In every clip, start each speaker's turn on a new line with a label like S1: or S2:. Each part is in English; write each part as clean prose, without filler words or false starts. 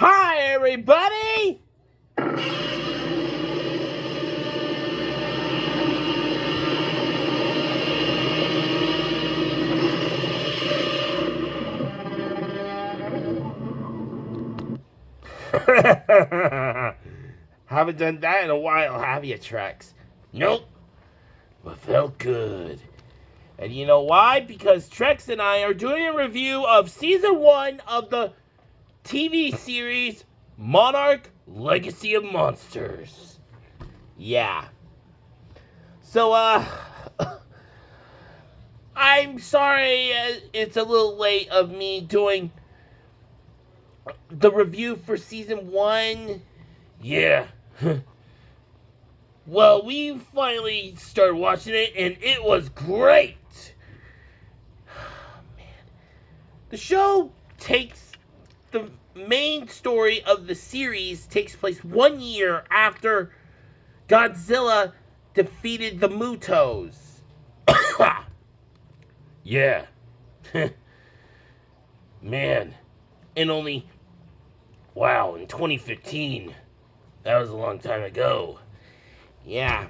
S1: Hi, everybody! Haven't done that in a while, have you, Trex? Nope, but felt good. And you know why? Because Trex and I are doing a review of Season 1 of the TV series Monarch Legacy of Monsters. Yeah. So, I'm sorry it's a little late of me doing the review for Season 1. Yeah. Well, we finally started watching it, and it was great. Man. The show takes the main story of the series takes place 1 year after Godzilla defeated the Mutos. Yeah. Man. And only, wow, in 2015. That was a long time ago. Yeah.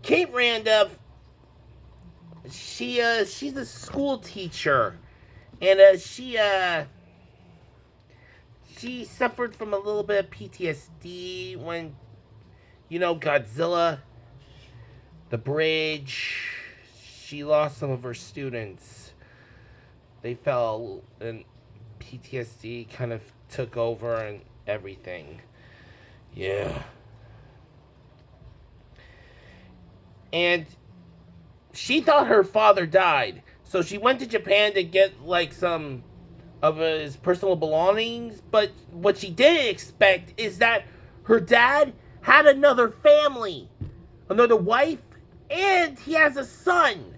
S1: Kate Randolph, she's a school teacher, and she suffered from a little bit of PTSD when, Godzilla, the bridge. She lost some of her students. They fell, and PTSD kind of took over and everything. Yeah. And she thought her father died. So she went to Japan to get, like, some of his personal belongings. But what she didn't expect is that her dad had another family, another wife, and he has a son.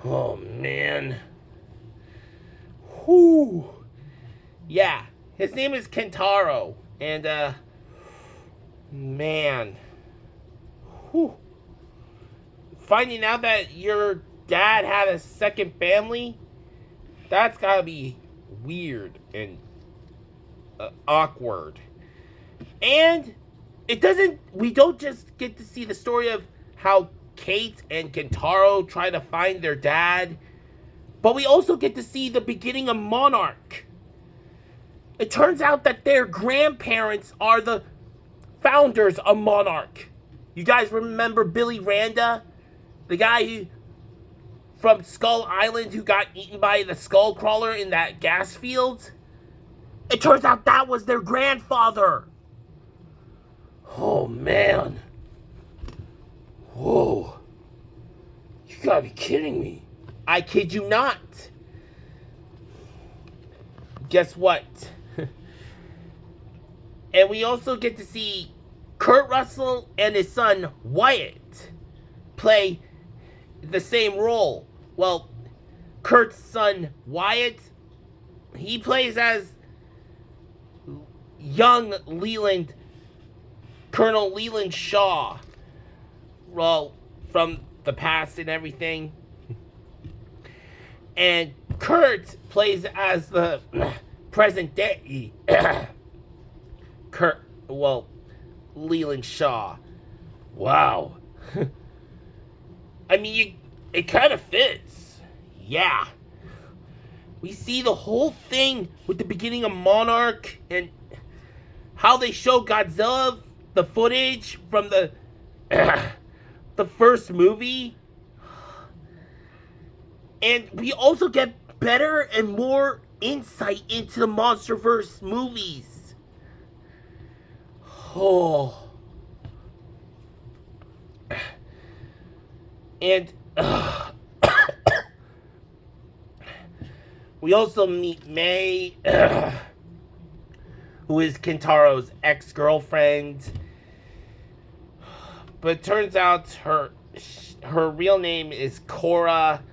S1: Oh, man. Whew. Yeah. His name is Kentaro. And, man. Whew. Finding out that your dad had a second family, that's gotta be weird and awkward. And we don't just get to see the story of how Kate and Kentaro try to find their dad, but we also get to see the beginning of Monarch. It turns out that their grandparents are the founders of Monarch. You guys remember Billy Randa? The guy from Skull Island who got eaten by the skull crawler in that gas field? It turns out that was their grandfather. Oh, man. Whoa. You gotta be kidding me. I kid you not. Guess what? And we also get to see Kurt Russell and his son Wyatt play the same role. Well, Kurt's son Wyatt, he plays as young Leland, Colonel Leland Shaw. Well, from the past and everything. And Kurt plays as the present day Leland Shaw. Wow. I mean, it kind of fits. Yeah. We see the whole thing with the beginning of Monarch and how they show Godzilla, the footage from the the first movie. And we also get better and more insight into the Monsterverse movies. Oh. And we also meet May, who is Kentaro's ex-girlfriend. But it turns out her real name is Cora.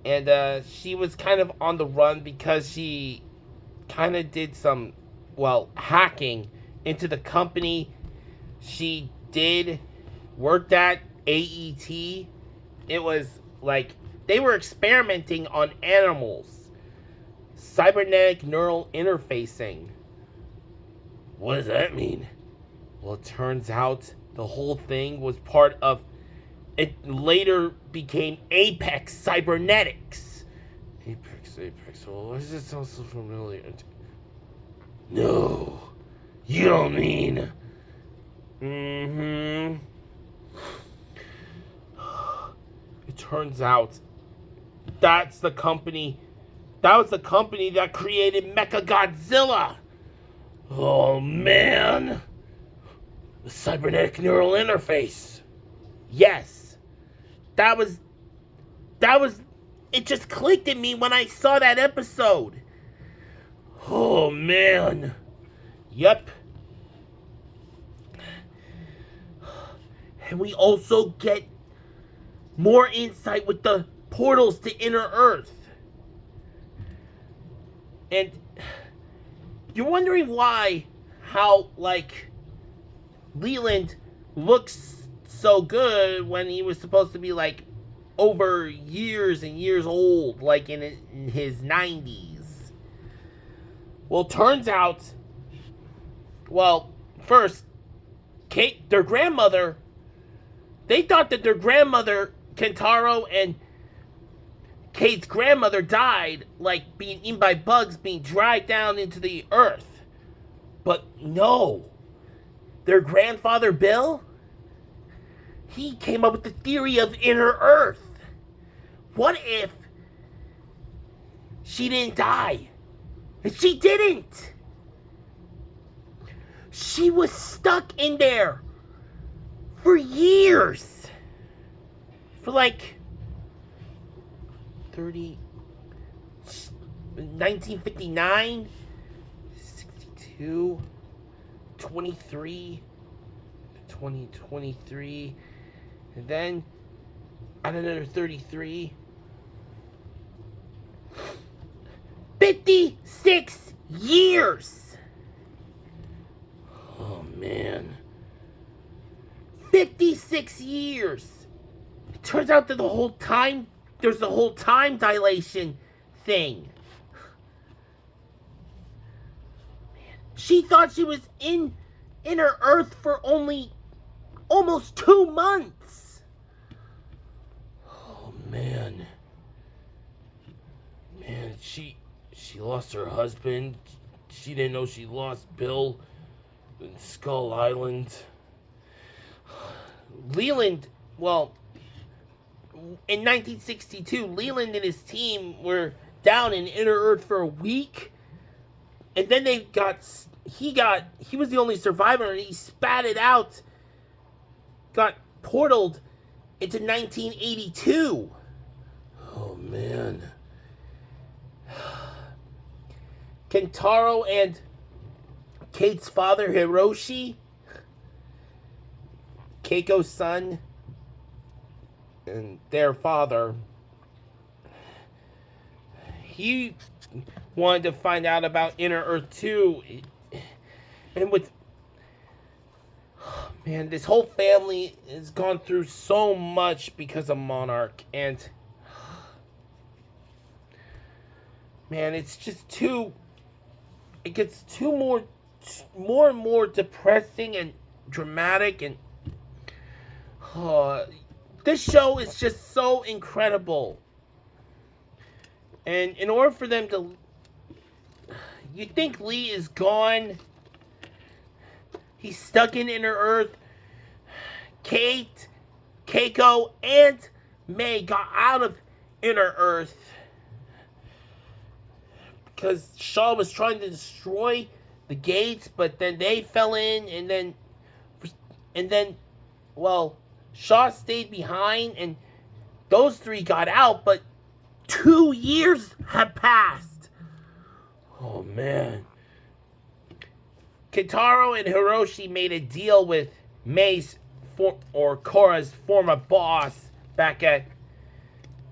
S1: And she was kind of on the run because she kind of did some, hacking into the company she did worked at, AET. It was like they were experimenting on animals. cybernetic neural interfacing. What does that mean? Well, it turns out the whole thing was part of, it later became Apex Cybernetics. Apex. Well, why does it sound so familiar? No, you don't mean. It turns out that's the company. That was the company that created Mechagodzilla. Oh man, the cybernetic neural interface. Yes, that was. It just clicked in me when I saw that episode. Oh man. Yep. And we also get more insight with the portals to Inner Earth. And you're wondering how, Leland looks so good when he was supposed to be, over years and years old, in his 90s. Well, turns out, first, Kate, their grandmother, they thought that their grandmother, Kentaro, and Kate's grandmother died, being eaten by bugs, being dragged down into the earth. But no. Their grandfather, Bill, he came up with the theory of Inner Earth. What if she didn't die? And she didn't. She was stuck in there for years. For 1959, 62, 23, 2023, and then another 33. 56 years! Oh man. 56 years! It turns out that there's the whole time dilation thing. Man. She thought she was in Inner Earth for only almost 2 months. Oh man. Man, she lost her husband. She didn't know she lost Bill in Skull Island. Leland, in 1962, Leland and his team were down in Inner Earth for a week. And then he was the only survivor, and he spatted out, got portaled into 1982. Oh, man. Kentaro and Kate's father, Hiroshi, Keiko's son, and their father, he wanted to find out about Inner Earth too. And this whole family has gone through so much because of Monarch. And, man, it's just it gets more and more depressing and dramatic. And this show is just so incredible. And in order for them to... You think Lee is gone? He's stuck in Inner Earth. Kate, Keiko, and May got out of Inner Earth because Shaw was trying to destroy the gates, but then they fell in, and then Shaw stayed behind, and those three got out, but 2 years had passed. Oh, man. Kentaro and Hiroshi made a deal with May's Korra's former boss back at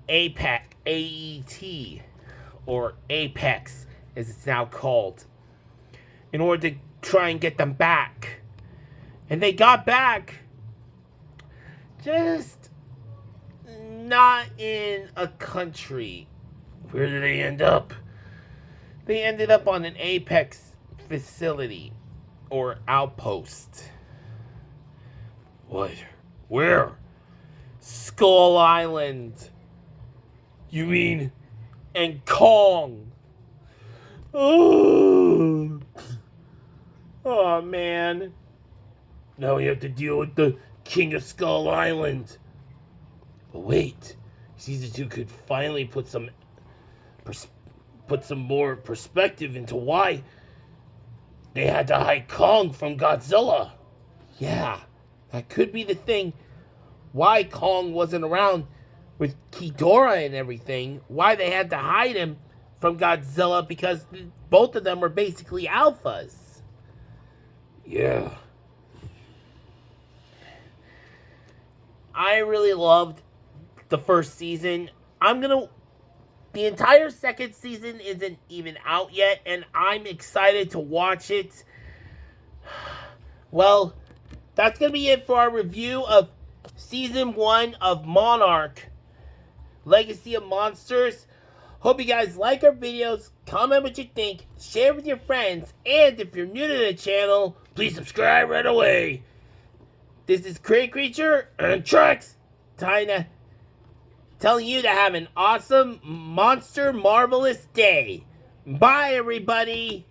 S1: AET, or Apex, as it's now called, in order to try and get them back. And they got back, just not in a country. Where did they end up? They ended up on an Apex facility or outpost. What? Where? Skull Island. You mean? And Kong. Oh. Oh man. Now we have to deal with the King of Skull Island. But wait, Season 2 could finally put some more perspective into why they had to hide Kong from Godzilla. Yeah, that could be the thing. Why Kong wasn't around with Ghidorah and everything. Why they had to hide him from Godzilla, because both of them were basically alphas. Yeah. I really loved the first season. The entire second season isn't even out yet, and I'm excited to watch it. Well, that's going to be it for our review of Season 1 of Monarch, Legacy of Monsters. Hope you guys like our videos, comment what you think, share with your friends, and if you're new to the channel, please subscribe right away. This is Cray Creature and Trex, telling you to have an awesome, marvelous day. Bye, everybody.